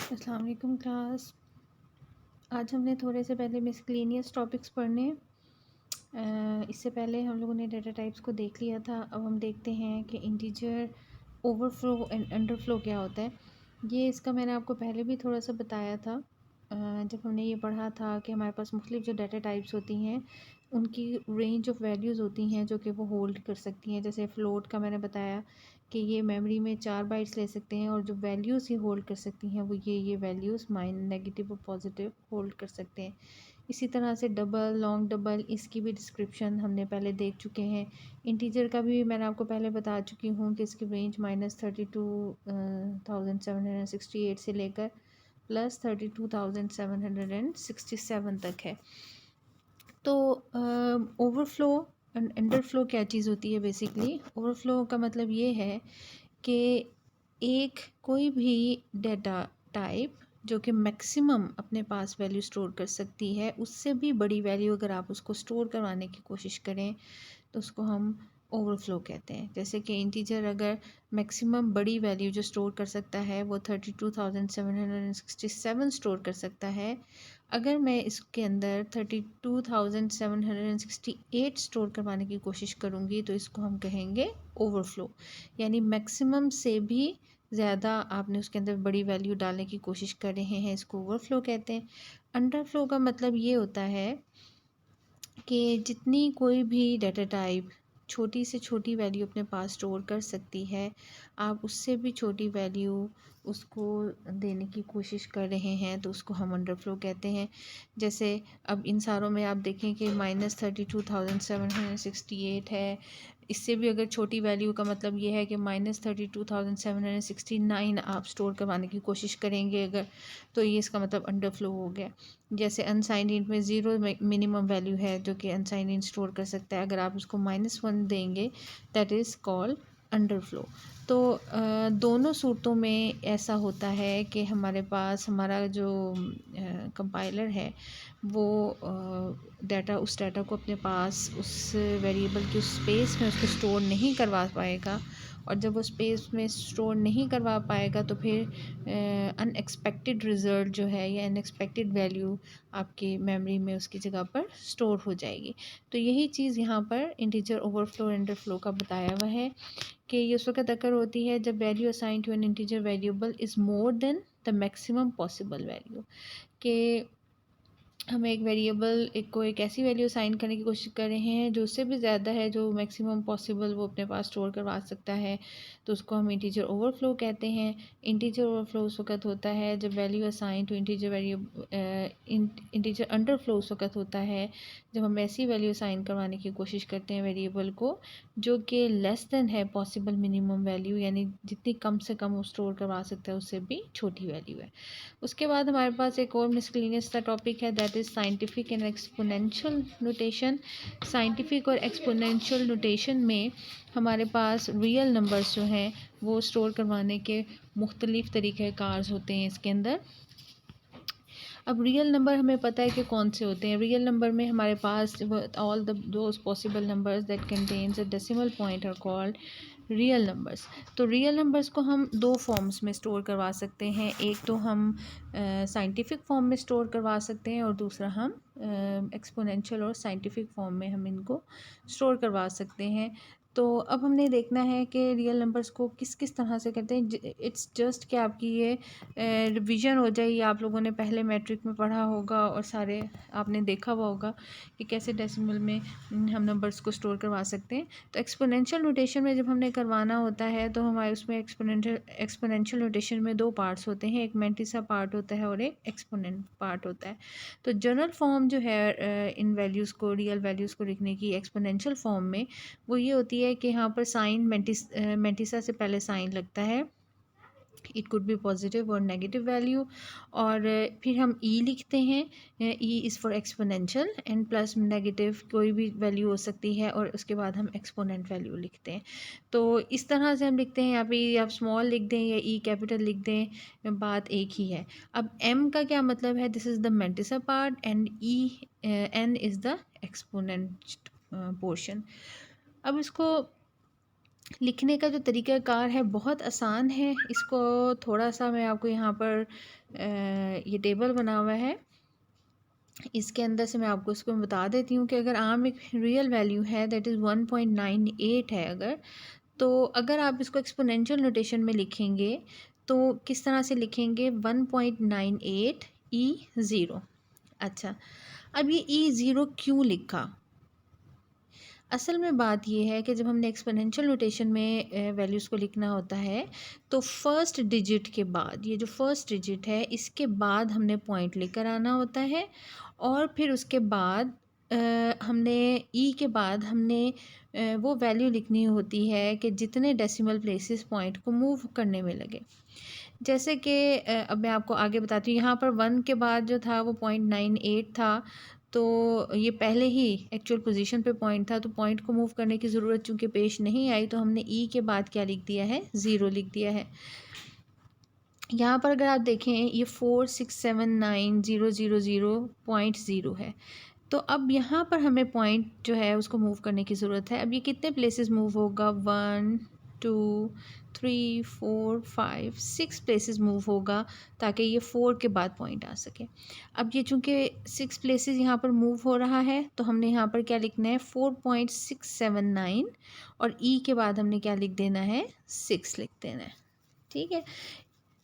अस्सलाम वालेकुम क्लास। आज हमने थोड़े से पहले मिसलेनियस टॉपिक्स पढ़ने। इससे पहले हम लोगों ने डाटा टाइप्स को देख लिया था। अब हम देखते हैं कि इंटीजर ओवरफ्लो एंड अंडरफ्लो क्या होता है। ये इसका मैंने आपको पहले भी थोड़ा सा बताया था। जब हमने ये पढ़ा था कि हमारे पास मुख्तलिफ जो डाटा टाइप्स होती हैं उनकी रेंज ऑफ वैल्यूज़ होती हैं जो कि वो होल्ड कर सकती हैं। जैसे फ्लोट का मैंने बताया कि ये मेमोरी में 4 बाइट्स ले सकते हैं और जो वैल्यूज़ ये होल्ड कर सकती हैं वो ये वैल्यूज़ नेगेटिव और पॉजिटिव होल्ड कर सकते हैं। इसी तरह से डबल लॉन्ग डबल इसकी भी डिस्क्रिप्शन हमने पहले देख चुके हैं। इंटीजर का भी मैंने आपको पहले बता चुकी हूँ कि इसकी रेंज -32,768 से लेकर +32,767 तक है। तो ओवरफ्लो एंड अंडरफ्लो क्या चीज़ होती है। बेसिकली ओवरफ्लो का मतलब ये है कि एक कोई भी डेटा टाइप जो कि मैक्सिमम अपने पास वैल्यू स्टोर कर सकती है उससे भी बड़ी वैल्यू अगर आप उसको स्टोर करवाने की कोशिश करें तो उसको हम ओवरफ्लो कहते हैं। जैसे कि इंटीजर अगर मैक्सिमम बड़ी वैल्यू जो स्टोर कर सकता है वो 32,767 स्टोर कर सकता है। अगर मैं इसके अंदर 32,768 स्टोर करवाने की कोशिश करूँगी तो इसको हम कहेंगे ओवरफ्लो। यानी मैक्सिमम से भी ज़्यादा आपने उसके अंदर बड़ी वैल्यू डालने की कोशिश कर रहे हैं, इसको ओवरफ्लो कहते हैं। अंडरफ्लो का मतलब ये होता है कि जितनी कोई भी डाटा टाइप छोटी से छोटी वैल्यू अपने पास स्टोर कर सकती है, आप उससे भी छोटी वैल्यू उसको देने की कोशिश कर रहे हैं तो उसको हम अंडरफ्लो कहते हैं। जैसे अब इन सारों में आप देखें कि -32,768 है। इससे भी अगर छोटी वैल्यू का मतलब ये है कि -32,769 आप स्टोर करवाने की कोशिश करेंगे अगर, तो ये इसका मतलब अंडरफ्लो हो गया। जैसे अनसाइंड इंट में 0 मिनिमम वैल्यू है जो कि अनसाइंड इंट स्टोर कर सकता है, अगर आप उसको -1 देंगे दैट इज़ कॉल्ड अंडरफ्लो। तो दोनों सूरतों में ऐसा होता है कि हमारे पास हमारा जो कंपाइलर है वो डाटा उस डाटा को अपने पास उस वेरिएबल की उस स्पेस में उसको स्टोर नहीं करवा पाएगा, और जब वो स्पेस में स्टोर नहीं करवा पाएगा तो फिर अनएक्सपेक्टेड रिज़ल्ट जो है या अनएक्सपेक्टेड वैल्यू आपकी मेमोरी में उसकी जगह पर स्टोर हो जाएगी। तो यही चीज़ यहाँ पर इंटीजर ओवरफ्लो अंडरफ्लो का बताया हुआ है कि ये उस वक्त अकर होती है जब value assign to an integer variable is more than the maximum possible value. कि हम एक वेरिएबल एक ऐसी वैल्यू असाइन करने की कोशिश कर रहे हैं जो उससे भी ज़्यादा है, जो मैक्सिमम पॉसिबल वो अपने पास स्टोर करवा सकता है, तो उसको हम इंटीजर ओवरफ्लो कहते हैं। इंटीजर ओवरफ्लो उस वक्त होता है जब value assign to integer integer underflow उस वक्त होता है जब हम ऐसी वैल्यू असाइन करवाने की कोशिश करते हैं वेरिएबल को जो कि लेस देन है पॉसिबल मिनिमम वैल्यू, यानी जितनी कम से कम वो स्टोर करवा सकता है उससे भी छोटी वैल्यू है। उसके बाद हमारे पास एक और मिसलेनियस का टॉपिक है that is scientific and exponential notation. Scientific और एक्सपोनेंशियल नोटेशन में हमारे पास रियल नंबर्स जो हैं वो स्टोर करवाने के मुख्तलिफ़ तरीक़ेकार होते हैं इसके अंदर। अब रियल नंबर हमें पता है कि कौन से होते हैं। रियल नंबर में हमारे पास all those possible numbers that contains a decimal point are called real numbers. तो रियल नंबर्स को हम दो फॉर्म्स में स्टोर करवा सकते हैं। एक तो हम साइंटिफिक फॉर्म में स्टोर करवा सकते हैं और दूसरा हम एक्सपोनेंशियल और साइंटिफिक फॉर्म में हम इनको स्टोर करवा सकते हैं। तो अब हमने देखना है कि रियल नंबर्स को किस किस तरह से करते हैं। इट्स जस्ट कि आपकी ये रिवीजन हो जाए। आप लोगों ने पहले मैट्रिक में पढ़ा होगा और सारे आपने देखा हुआ होगा कि कैसे डेसिमल में हम नंबर्स को स्टोर करवा सकते हैं। तो एक्सपोनेंशियल नोटेशन में जब हमने करवाना होता है तो हमारे उसमें एक्सपोनेंशियल नोटेशन में दो पार्ट्स होते हैं, एक मैंटिसा पार्ट होता है और एक एक्सपोनेंट पार्ट होता है। तो जनरल फॉर्म जो है इन वैल्यूज़ को, रियल वैल्यूज़ को लिखने की एक्सपोनेंशियल फॉर्म में, वो ये होती है कि यहाँ पर साइन मैंटिसा से पहले साइन लगता है। इट कुड बी पॉजिटिव और नेगेटिव वैल्यू, और फिर हम ई लिखते हैं। E is for exponential and plus negative कोई भी वैल्यू हो सकती है, और उसके बाद हम एक्सपोनेंट वैल्यू लिखते हैं। तो इस तरह से हम लिखते हैं। यहाँ पे आप स्मॉल लिख दें या ई कैपिटल लिख दें, बात एक ही है। अब एम का क्या मतलब है, this is the mantissa part and E N is the exponent portion. अब इसको लिखने का जो तरीक़ाकार है बहुत आसान है। इसको थोड़ा सा मैं आपको यहाँ पर ये टेबल बना हुआ है, इसके अंदर से मैं आपको इसको बता देती हूँ कि अगर आम एक रियल वैल्यू है दैट इज़ 1.98 है अगर, तो अगर आप इसको एक्सपोनेंशियल नोटेशन में लिखेंगे तो किस तरह से लिखेंगे 1.98 E0। अच्छा, अब ये E0 क्यों लिखा? असल में बात ये है कि जब हमने एक्सपोनेंशियल नोटेशन में वैल्यूज़ को लिखना होता है तो फर्स्ट डिजिट के बाद, ये जो फर्स्ट डिजिट है इसके बाद हमने पॉइंट लेकर आना होता है, और फिर उसके बाद हमने ई के बाद हमने वो वैल्यू लिखनी होती है कि जितने डेसिमल प्लेसेस पॉइंट को मूव करने में लगे। जैसे कि अब मैं आपको आगे बताती हूँ, यहाँ पर 1 के बाद जो था वो 0.98 था, तो ये पहले ही एक्चुअल पोजीशन पे पॉइंट था, तो पॉइंट को मूव करने की ज़रूरत चूँकि पेश नहीं आई तो हमने ई के बाद क्या लिख दिया है, 0 लिख दिया है। यहाँ पर अगर आप देखें ये 4679000.0 है, तो अब यहाँ पर हमें पॉइंट जो है उसको मूव करने की ज़रूरत है। अब ये कितने प्लेसेस मूव होगा, 1 2 3 4 5 6 प्लेसेस मूव होगा ताकि ये 4 के बाद पॉइंट आ सके। अब ये चूँकि 6 प्लेसेस यहाँ पर मूव हो रहा है तो हमने यहाँ पर क्या लिखना है, 4.679, और ई के बाद हमने क्या लिख देना है, 6 लिख देना है। ठीक है,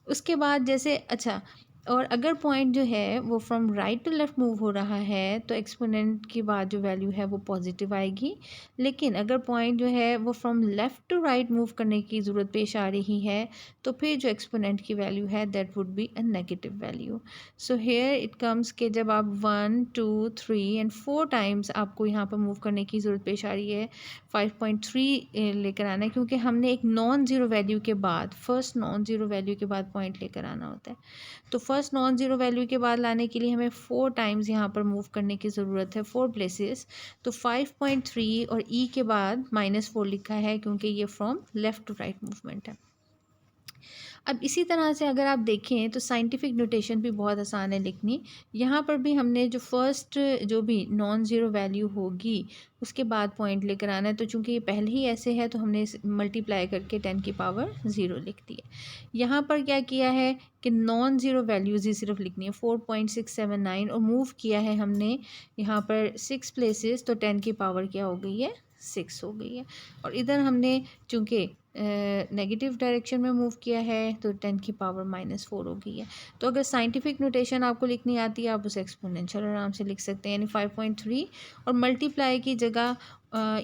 उसके बाद जैसे अच्छा, और अगर पॉइंट जो है वो from right to left move हो रहा है तो एक्सपोनेंट की बाद जो वैल्यू है वो पॉजिटिव आएगी, लेकिन अगर पॉइंट जो है वो from left to right move करने की ज़रूरत पेश आ रही है तो फिर जो एक्सपोनेंट की वैल्यू है that would be a negative value. So here it comes के जब आप 1 2 3 एंड 4 टाइम्स आपको यहाँ पर मूव करने की ज़रूरत पेश आ रही है, 5.3 लेकर आना है क्योंकि हमने एक नॉन ज़ीरो वैल्यू के बाद, फर्स्ट नॉन ज़ीरो वैल्यू के बाद पॉइंट लेकर आना होता है। तो फर्स्ट नॉन ज़ीरो वैल्यू के बाद लाने के लिए हमें 4 टाइम्स यहाँ पर मूव करने की ज़रूरत है, 4 प्लेसेस। तो 5.3 और ई के बाद -4 लिखा है क्योंकि ये from left to right movement है। अब इसी तरह से अगर आप देखें तो साइंटिफिक नोटेशन भी बहुत आसान है लिखनी। यहाँ पर भी हमने जो फर्स्ट जो भी नॉन ज़ीरो वैल्यू होगी उसके बाद पॉइंट लेकर आना है, तो चूँकि ये पहले ही ऐसे है तो हमने मल्टीप्लाई करके 10 की पावर 0 लिख दी है। यहाँ पर क्या किया है कि नॉन ज़ीरो वैल्यूज़ ही सिर्फ लिखनी है, 4.679, और मूव किया है हमने यहाँ पर 6 प्लेसेस, तो 10 की पावर क्या हो गई है, 6 हो गई है। और इधर हमने चूँकि नेगेटिव डायरेक्शन में मूव किया है तो 10 की पावर -4 हो गई है। तो अगर साइंटिफिक नोटेशन आपको लिखनी आती है आप उसे एक्सपोनेंशियल आराम से लिख सकते हैं, यानी 5.3 और मल्टीप्लाई की जगह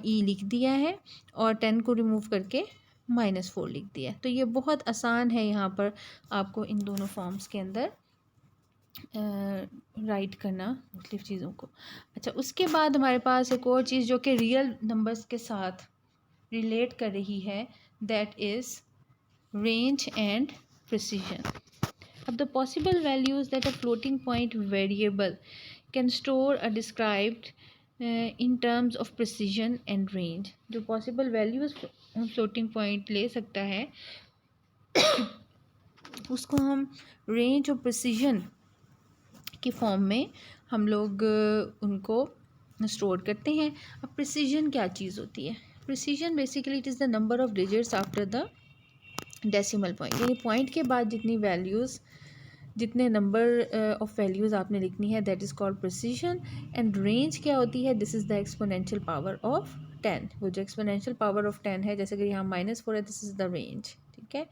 ई लिख दिया है और 10 को रिमूव करके -4 लिख दिया है। तो ये बहुत आसान है यहाँ पर आपको इन दोनों फॉर्म्स के अंदर राइट करना मुख्तलिफ़ चीज़ों को। अच्छा, उसके बाद हमारे पास एक और चीज़ जो कि रियल नंबर्स के साथ रिलेट कर रही है, that is range and precision. Of the possible values that a floating point variable can store are described in terms of precision and range. जो possible values floating point ले सकता है उसको हम range और precision की फॉर्म में हम लोग उनको स्टोर करते हैं। अब प्रिसीजन क्या चीज़ होती है? Precision basically it is the number of digits after the decimal point, यानी पॉइंट के बाद जितनी वैल्यूज़, जितने नंबर ऑफ़ वैल्यूज़ आपने लिखनी है that is called precision. And range क्या होती है? This is the exponential power of 10। वो जो एक्सपोनेंशियल पावर ऑफ 10 है, जैसे अगर यहाँ -4 है दिस इज़ द रेंज, ठीक है।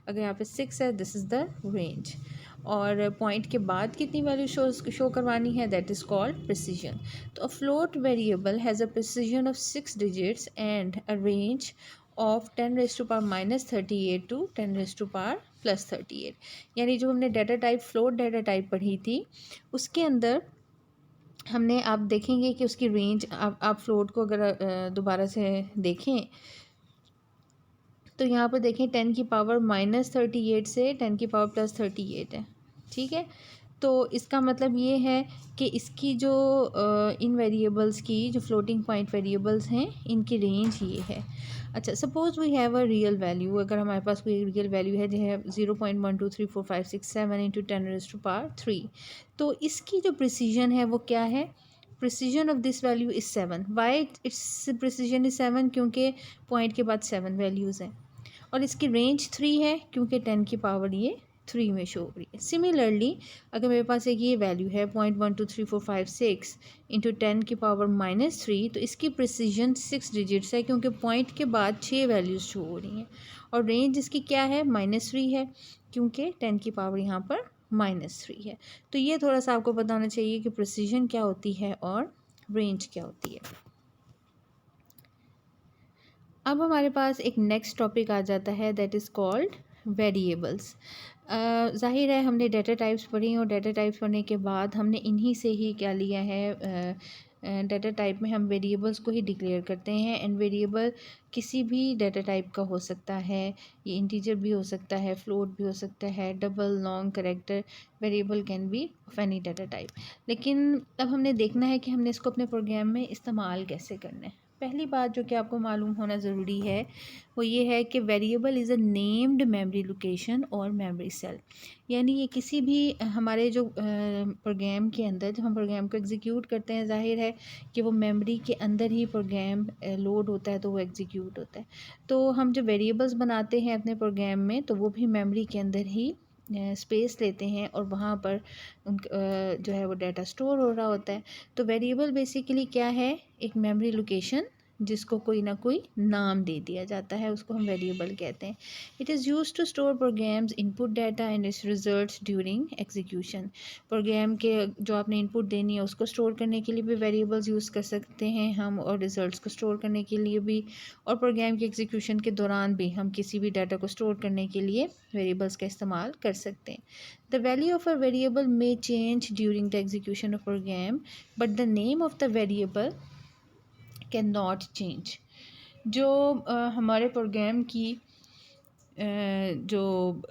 अगर यहाँ पे 6 है दिस इज़ द रेंज, और पॉइंट के बाद कितनी वैल्यू शो करवानी है दैट इज़ कॉल्ड प्रिसीजन। तो a float variable has a precision of 6 digits and a range of 10⁻38 to 10⁻+38। यानी जो हमने data type float data type पढ़ी थी उसके अंदर हमने, आप देखेंगे कि उसकी रेंज, आप फ्लोट को अगर दोबारा से देखें तो यहाँ पर देखें 10 की पावर -38 से 10 की पावर +38 है, ठीक है। तो इसका मतलब ये है कि इसकी जो इन वेरिएबल्स की जो फ्लोटिंग पॉइंट वेरिएबल्स हैं इनकी रेंज ये है। अच्छा, suppose we have a real value, अगर हमारे पास कोई रियल वैल्यू है जो है 0.123456 7 × 10⁻³ तो इसकी जो प्रिसीजन है वो क्या है, precision of this value is 7। Why it's precision is 7? क्योंकि पॉइंट के बाद 7 वैल्यूज़ हैं। और इसकी रेंज 3 है क्योंकि 10 की पावर ये 3 में शो हो रही है। सिमिलरली अगर मेरे पास एक ये वैल्यू है 0.123456 इंटू 10 की पावर -3, तो इसकी प्रिसीजन 6 डिजिट्स है क्योंकि पॉइंट के बाद 6 वैल्यूज़ शो हो रही हैं। और रेंज इसकी क्या है? -3 है क्योंकि 10 की पावर यहाँ पर -3 है। तो ये थोड़ा सा आपको पता होना चाहिए कि प्रिसीजन क्या होती है और रेंज क्या होती है। अब हमारे पास एक नेक्स्ट टॉपिक आ जाता है, दैट इज़ कॉल्ड वेरिएबल्स। ज़ाहिर है हमने डाटा टाइप्स पढ़ी और डाटा टाइप्स पढ़ने के बाद हमने इन्हीं से ही क्या लिया है, डाटा टाइप में हम वेरिएबल्स को ही डिक्लेयर करते हैं। एंड वेरिएबल किसी भी डाटा टाइप का हो सकता है, ये इंटीजर भी हो सकता है, फ्लोट भी हो सकता है, double, long, character. Variable can B of any data type. लेकिन अब हमने देखना है कि हमने इसको अपने प्रोग्राम में इस्तेमाल कैसे करना है। पहली बात जो कि आपको मालूम होना ज़रूरी है वो ये है कि variable is a named memory location और मेमोरी सेल। यानी ये किसी भी हमारे जो प्रोग्राम के अंदर जब हम प्रोग्राम को एग्जीक्यूट करते हैं, जाहिर है कि वो मेमोरी के अंदर ही प्रोग्राम लोड होता है, तो वो एग्जीक्यूट होता है। तो हम जब वेरिएबल्स बनाते हैं अपने प्रोग्राम में तो वो भी मेमोरी के अंदर ही स्पेस लेते हैं और वहाँ पर जो है वो डाटा स्टोर हो रहा होता है। तो वेरिएबल बेसिकली क्या है? एक मेमोरी लोकेशन जिसको कोई ना कोई नाम दे दिया जाता है, उसको हम वेरिएबल कहते हैं। It is use to store programs input data and its results during execution. Program के जो आपने इनपुट देनी है उसको स्टोर करने के लिए भी वेरिएबल्स यूज़ कर सकते हैं हम, और रिजल्ट्स को स्टोर करने के लिए भी, और प्रोग्राम के एग्जीक्यूशन के दौरान भी हम किसी भी डाटा को स्टोर करने के लिए वेरिएबल्स का इस्तेमाल कर सकते हैं। The value of a variable may change during the execution of program but the name of the variable can not change. जो हमारे प्रोग्राम की जो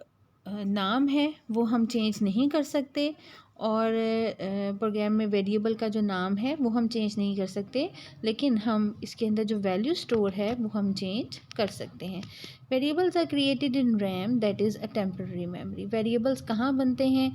नाम है वो हम चेंज नहीं कर सकते, और प्रोग्राम में वेरिएबल का जो नाम है वो हम चेंज नहीं कर सकते, लेकिन हम इसके अंदर जो वैल्यू स्टोर है वो हम चेंज कर सकते हैं। Variables are created in RAM, that is a temporary memory. Variables कहाँ बनते हैं?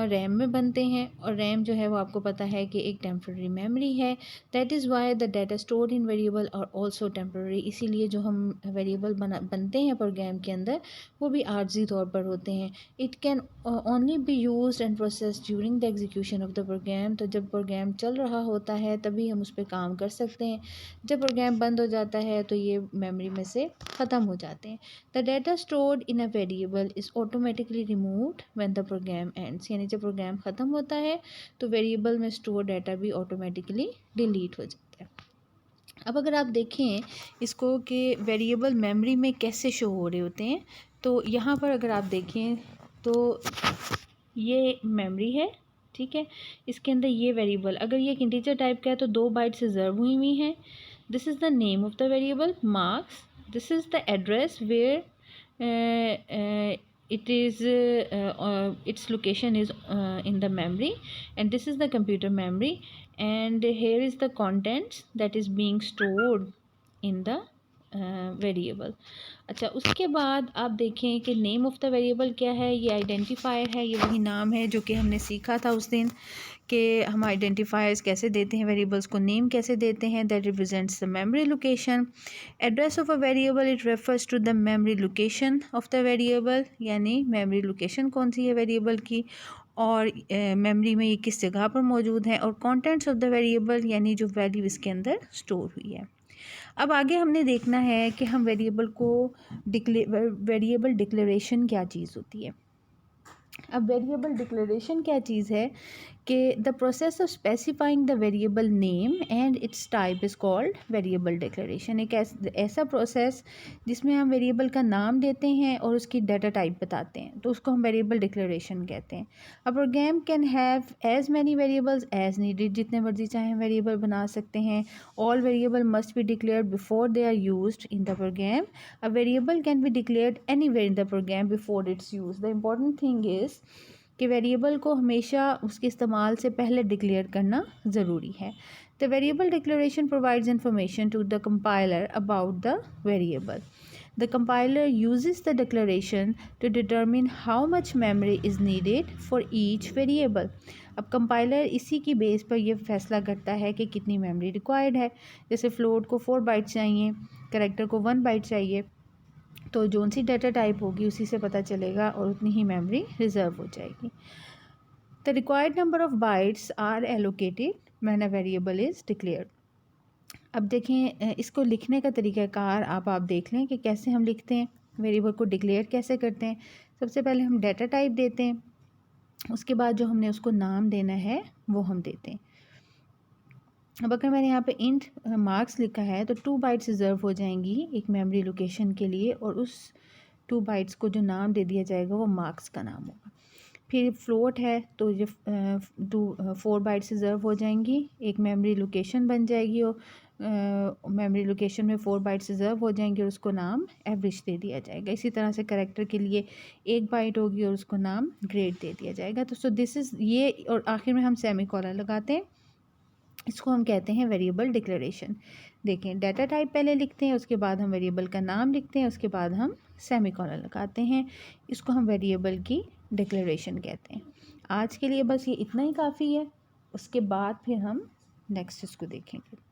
रैम में बनते हैं, और रैम जो है वो आपको पता है कि एक टेम्पररी मेमोरी है। That is why the data stored in variable are also temporary. इसीलिए जो हम वेरिएबल बनते हैं प्रोग्राम के अंदर वो भी आर्जी तौर पर होते हैं। It can only be used and processed during the execution of the program. तो जब प्रोग्राम चल रहा होता है तभी हम उस पर काम कर सकते हैं। जब प्रोग्राम बंद हो जाता है तो ये मेमोरी में से ख़त्म हो जाते हैं। The data stored in a variable is automatically removed when the program ends. यानी जब प्रोग्राम ख़त्म होता है तो वेरिएबल में स्टोर डाटा भी ऑटोमेटिकली डिलीट हो जाता है। अब अगर आप देखें इसको कि वेरिएबल मेमोरी में कैसे शो हो रहे होते हैं, तो यहाँ पर अगर आप देखें तो ये मेमोरी है, ठीक है। इसके अंदर ये वेरिएबल, अगर ये एक इंटीजर टाइप का है तो 2 बाइट्स रिजर्व हुई हुई हैं। This is the name of the variable marks, this is the address where it is its location is in the memory, and this is the computer memory, and here is the contents that is being stored in the variable. अच्छा, उसके बाद आप देखें कि name of the variable क्या है? ये identifier है, ये वही नाम है जो कि हमने सीखा था उस दिन कि हम आइडेंटिफायर्स कैसे देते हैं, वेरिएबल्स को नेम कैसे देते हैं। That represents the memory location. Address of a variable, it refers to the memory location of the variable. यानी मेमोरी लोकेशन कौन सी है वेरिएबल की, और मेमोरी में ये किस जगह पर मौजूद है। और कंटेंट्स ऑफ द वेरिएबल यानी जो वैल्यू इसके अंदर स्टोर हुई है। अब आगे हमने देखना है कि हम वेरिएबल डिक्लेरेशन क्या चीज़ होती है। अब वेरिएबल डिक्लेरेशन क्या चीज़ है कि the process of specifying the variable name and it's type is called variable declaration. एक ऐसा प्रोसेस जिसमें हम वेरिएबल का नाम देते हैं और उसकी डाटा टाइप बताते हैं, तो उसको हम वेरिएबल डिक्लेरेशन कहते हैं। A program can have as many variables as needed, जितने मर्जी चाहें वेरिएबल बना सकते हैं। All variable must be declared before they are used in the program. A variable can be declared anywhere in the program before its use. The important thing is कि variable को हमेशा उसके इस्तेमाल से पहले डिक्लेयर करना ज़रूरी है। The variable declaration provides information to the compiler about the variable. The compiler uses the declaration to determine how much memory is needed for each variable. अब कंपाइलर इसी की बेस पर यह फैसला करता है कि कितनी मेमोरी रिक्वायर्ड है। जैसे फ्लोट को 4 बाइट चाहिए, कैरेक्टर को 1 बाइट चाहिए, तो जोन सी डाटा टाइप होगी उसी से पता चलेगा और उतनी ही मेमोरी रिजर्व हो जाएगी। The required number of bytes are allocated when a variable is declared. अब देखें इसको लिखने का तरीक़ाकार आप देख लें कि कैसे हम लिखते हैं, वेरिएबल को डिक्लेयर कैसे करते हैं। सबसे पहले हम डाटा टाइप देते हैं, उसके बाद जो हमने उसको नाम देना है वो हम देते हैं। अब अगर मैंने यहाँ पे इंट मार्क्स लिखा है तो 2 बाइट्स रिजर्व हो जाएंगी एक मेमोरी लोकेशन के लिए, और उस 2 बाइट्स को जो नाम दे दिया जाएगा वो मार्क्स का नाम होगा। फिर फ्लोट है तो ये 4 बाइट्स रिजर्व हो जाएंगी, एक मेमोरी लोकेशन बन जाएगी और मेमोरी लोकेशन में 4 बाइट्स रिजर्व हो जाएंगे और उसको नाम एवरेज दे दिया जाएगा। इसी तरह से कैरेक्टर के लिए 1 बाइट होगी और उसको नाम ग्रेड दे दिया जाएगा। तो सो दिस इज़ ये, और आखिर में हम सेमीकोलन लगाते हैं, इसको हम कहते हैं वेरिएबल डिक्लेरेशन। देखें डाटा टाइप पहले लिखते हैं, उसके बाद हम वेरिएबल का नाम लिखते हैं, उसके बाद हम सेमीकोलन लगाते हैं, इसको हम वेरिएबल की डिक्लेरेशन कहते हैं। आज के लिए बस ये इतना ही काफ़ी है, उसके बाद फिर हम नेक्स्ट इसको देखेंगे।